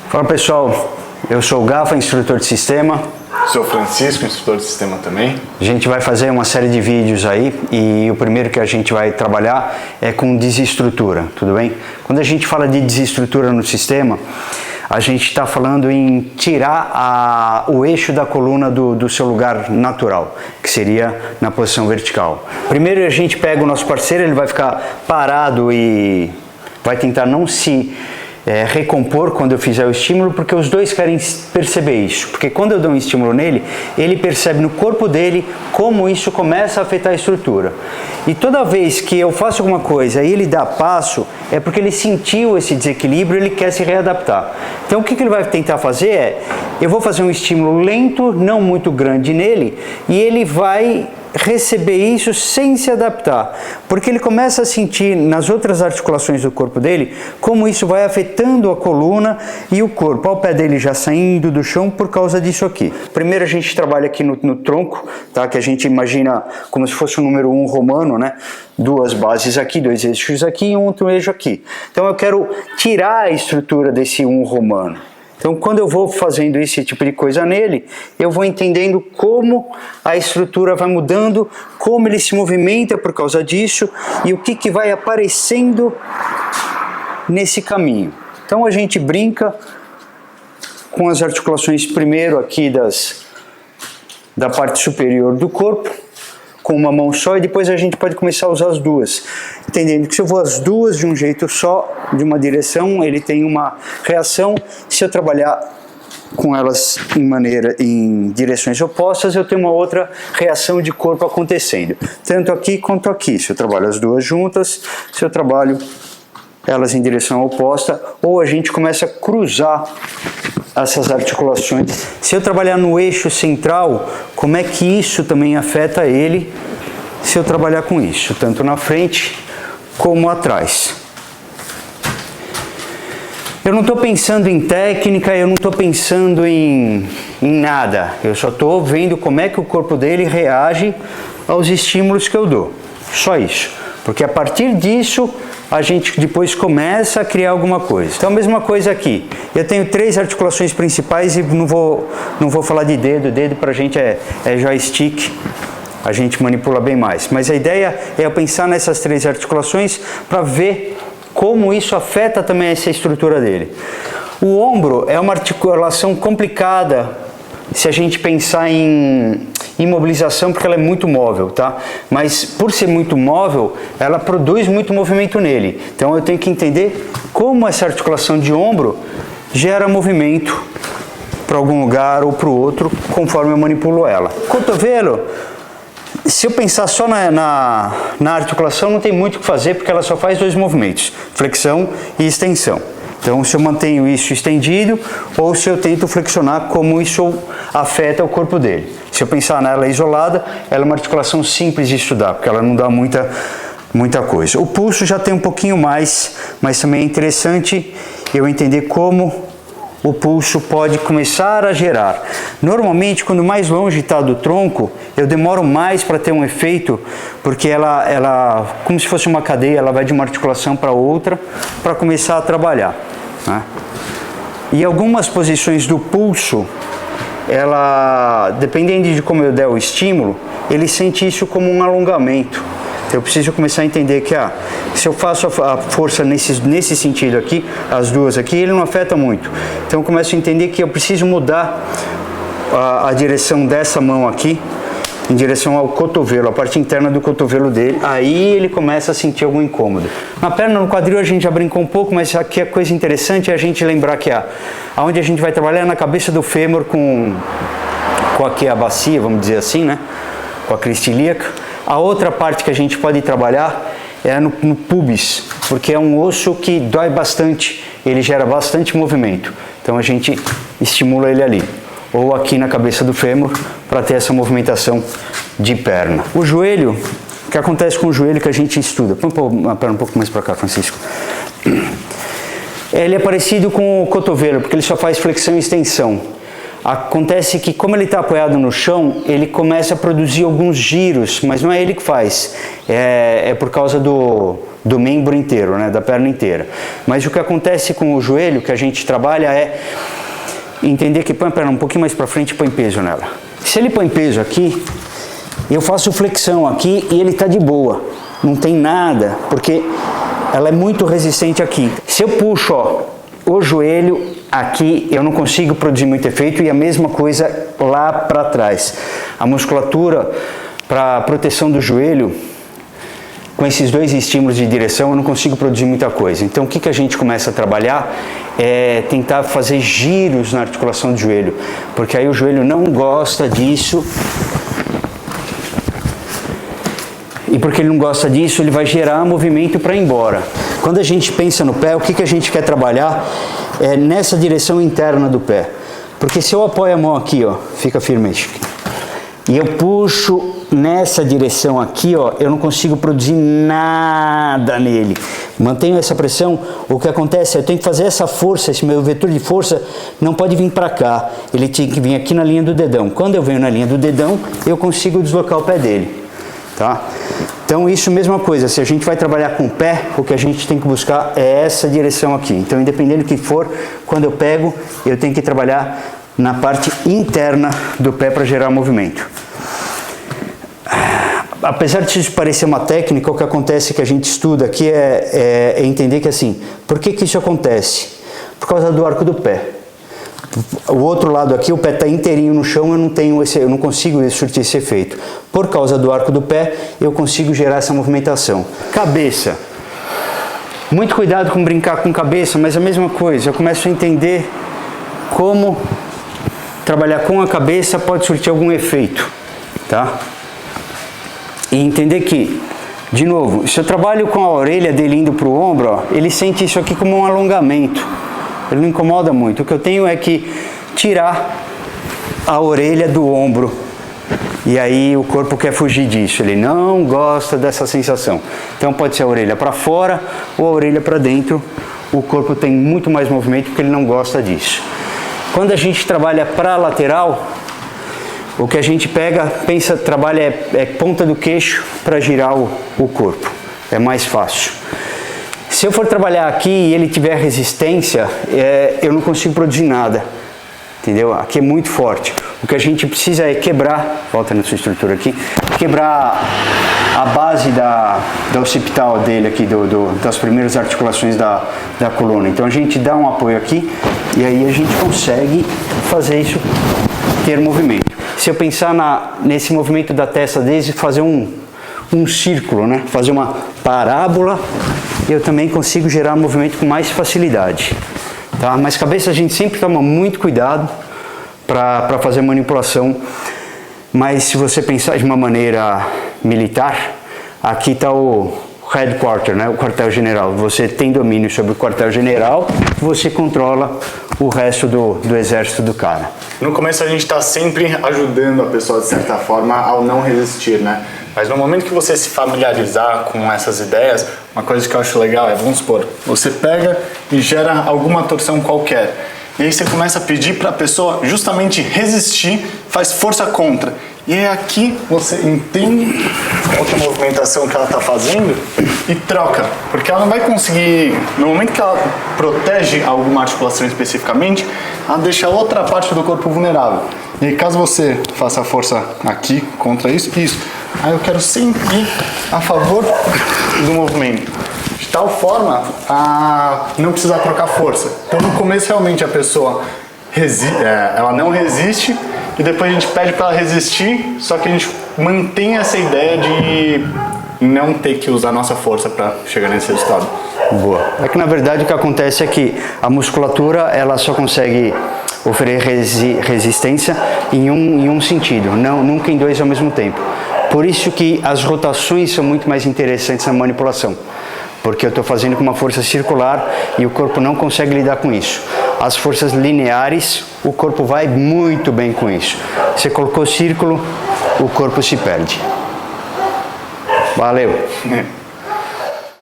Fala pessoal, eu sou o Gafa, instrutor de sistema. Sou Francisco, instrutor de sistema também. A gente vai fazer uma série de vídeos aí e o primeiro que a gente vai trabalhar é com desestrutura, tudo bem? Quando a gente fala de desestrutura no sistema, a gente está falando em tirar o eixo da coluna do seu lugar natural, que seria na posição vertical. Primeiro a gente pega o nosso parceiro, ele vai ficar parado e vai tentar não se recompor quando eu fizer o estímulo, porque os dois querem perceber isso. Porque quando eu dou um estímulo nele, ele percebe no corpo dele como isso começa a afetar a estrutura. E toda vez que eu faço alguma coisa e ele dá passo, é porque ele sentiu esse desequilíbrio e ele quer se readaptar. Então o que ele vai tentar fazer é, eu vou fazer um estímulo lento, não muito grande nele, e ele vai receber isso sem se adaptar, porque ele começa a sentir nas outras articulações do corpo dele como isso vai afetando a coluna e o corpo, ao pé dele já saindo do chão por causa disso aqui. Primeiro a gente trabalha aqui no tronco, tá? Que a gente imagina como se fosse o número 1 romano, né? Duas bases aqui, dois eixos aqui e um outro eixo aqui. Então eu quero tirar a estrutura desse 1 romano. Então, quando eu vou fazendo esse tipo de coisa nele, eu vou entendendo como a estrutura vai mudando, como ele se movimenta por causa disso e o que vai aparecendo nesse caminho. Então, a gente brinca com as articulações primeiro aqui da parte superior do corpo, com uma mão só, e depois a gente pode começar a usar as duas, entendendo que se eu vou as duas de um jeito só, de uma direção, ele tem uma reação. Se eu trabalhar com elas em direções opostas, eu tenho uma outra reação de corpo acontecendo, tanto aqui quanto aqui. Se eu trabalho as duas juntas, se eu trabalho elas em direção oposta, ou a gente começa a cruzar essas articulações. Se eu trabalhar no eixo central, como é que isso também afeta ele se eu trabalhar com isso, tanto na frente como atrás. Eu não estou pensando em técnica, eu não estou pensando em nada, eu só estou vendo como é que o corpo dele reage aos estímulos que eu dou, só isso, porque a partir disso a gente depois começa a criar alguma coisa. Então a mesma coisa aqui, eu tenho 3 articulações principais e não vou falar de dedo pra gente é joystick, a gente manipula bem mais, mas a ideia é eu pensar nessas 3 articulações para ver como isso afeta também essa estrutura dele. O ombro é uma articulação complicada se a gente pensar em imobilização, porque ela é muito móvel, tá? Mas por ser muito móvel, ela produz muito movimento nele. Então eu tenho que entender como essa articulação de ombro gera movimento para algum lugar ou para o outro, conforme eu manipulo ela. Cotovelo, se eu pensar só na articulação, não tem muito o que fazer, porque ela só faz 2 movimentos, flexão e extensão. Então, se eu mantenho isso estendido ou se eu tento flexionar, como isso afeta o corpo dele. Se eu pensar nela isolada, ela é uma articulação simples de estudar, porque ela não dá muita coisa. O pulso já tem um pouquinho mais, mas também é interessante eu entender como o pulso pode começar a gerar. Normalmente, quando mais longe está do tronco, eu demoro mais para ter um efeito, porque ela, como se fosse uma cadeia, ela vai de uma articulação para outra para começar a trabalhar, né? E algumas posições do pulso, dependendo de como eu der o estímulo, ele sente isso como um alongamento. Então eu preciso começar a entender que se eu faço a força nesse sentido aqui, as duas aqui, ele não afeta muito. Então eu começo a entender que eu preciso mudar a direção dessa mão aqui em direção ao cotovelo, a parte interna do cotovelo dele. Aí ele começa a sentir algum incômodo. Na perna, no quadril, a gente já brincou um pouco, mas aqui a coisa interessante é a gente lembrar que aonde a gente vai trabalhar é na cabeça do fêmur com aqui a bacia, vamos dizer assim, né? Com a crista ilíaca. A outra parte que a gente pode trabalhar é no pubis, porque é um osso que dói bastante, ele gera bastante movimento. Então a gente estimula ele ali, ou aqui na cabeça do fêmur, para ter essa movimentação de perna. O joelho, o que acontece com o joelho que a gente estuda? Põe a perna um pouco mais para cá, Francisco. Ele é parecido com o cotovelo, porque ele só faz flexão e extensão. Acontece que, como ele está apoiado no chão, ele começa a produzir alguns giros, mas não é ele que faz, é por causa do do membro inteiro, né, da perna inteira. Mas o que acontece com o joelho, que a gente trabalha, é entender que põe a perna um pouquinho mais para frente e põe peso nela. Se ele põe peso aqui, eu faço flexão aqui e ele está de boa, não tem nada, porque ela é muito resistente aqui. Se eu puxo, ó, o joelho aqui, eu não consigo produzir muito efeito, e a mesma coisa lá para trás. A musculatura para proteção do joelho, com esses dois estímulos de direção, eu não consigo produzir muita coisa. Então o que a gente começa a trabalhar é tentar fazer giros na articulação do joelho, porque aí o joelho não gosta disso. E porque ele não gosta disso, ele vai gerar movimento para ir embora. Quando a gente pensa no pé, o que a gente quer trabalhar é nessa direção interna do pé. Porque se eu apoio a mão aqui, ó, fica firme, e eu puxo nessa direção aqui, ó, eu não consigo produzir nada nele. Mantenho essa pressão, o que acontece é eu tenho que fazer essa força, esse meu vetor de força não pode vir para cá, ele tem que vir aqui na linha do dedão. Quando eu venho na linha do dedão, eu consigo deslocar o pé dele, tá? Então isso, mesma coisa, se a gente vai trabalhar com o pé, o que a gente tem que buscar é essa direção aqui. Então, independente do que for, quando eu pego, eu tenho que trabalhar na parte interna do pé para gerar movimento. Apesar de isso parecer uma técnica, o que acontece que a gente estuda aqui é entender que assim, por que isso acontece? Por causa do arco do pé. O outro lado aqui, o pé está inteirinho no chão, eu não consigo surtir esse efeito. Por causa do arco do pé, eu consigo gerar essa movimentação. Cabeça. Muito cuidado com brincar com cabeça, mas a mesma coisa, eu começo a entender como trabalhar com a cabeça pode surtir algum efeito, tá? E entender que, de novo, se eu trabalho com a orelha dele indo para o ombro, ó, ele sente isso aqui como um alongamento. Ele não incomoda muito. O que eu tenho é que tirar a orelha do ombro. E aí o corpo quer fugir disso. Ele não gosta dessa sensação. Então pode ser a orelha para fora ou a orelha para dentro. O corpo tem muito mais movimento porque ele não gosta disso. Quando a gente trabalha para a lateral, o que a gente trabalha é ponta do queixo para girar o corpo. É mais fácil. Se eu for trabalhar aqui e ele tiver resistência, eu não consigo produzir nada. Entendeu? Aqui é muito forte. O que a gente precisa é quebrar, volta na sua estrutura aqui, quebrar a base da occipital dele aqui, das primeiras articulações da coluna. Então a gente dá um apoio aqui e aí a gente consegue fazer isso ter movimento. Se eu pensar nesse movimento da testa dele, fazer um círculo, né? Fazer uma parábola, eu também consigo gerar movimento com mais facilidade. Tá? Mas cabeça a gente sempre toma muito cuidado para fazer manipulação. Mas se você pensar de uma maneira militar, aqui está o headquarter, né? O quartel-general. Você tem domínio sobre o quartel-general, você controla o resto do exército do cara. No começo a gente está sempre ajudando a pessoa, de certa forma, ao não resistir, né? Mas no momento que você se familiarizar com essas ideias, uma coisa que eu acho legal é, vamos supor, você pega e gera alguma torção qualquer. E aí você começa a pedir para a pessoa justamente resistir, faz força contra. E é aqui você entende qual que é a movimentação que ela está fazendo e troca. Porque ela não vai conseguir, no momento que ela protege alguma articulação especificamente, ela deixa outra parte do corpo vulnerável. E aí, caso você faça força aqui contra isso, aí eu quero sempre ir a favor do movimento. De tal forma a não precisar trocar força. Então no começo realmente a pessoa ela não resiste e depois a gente pede para ela resistir, só que a gente mantém essa ideia de não ter que usar nossa força para chegar nesse resultado. Boa. É que na verdade o que acontece é que a musculatura ela só consegue oferecer resistência em um sentido, nunca em dois ao mesmo tempo. Por isso que as rotações são muito mais interessantes na manipulação. Porque eu estou fazendo com uma força circular e o corpo não consegue lidar com isso. As forças lineares, o corpo vai muito bem com isso. Você colocou círculo, o corpo se perde. Valeu!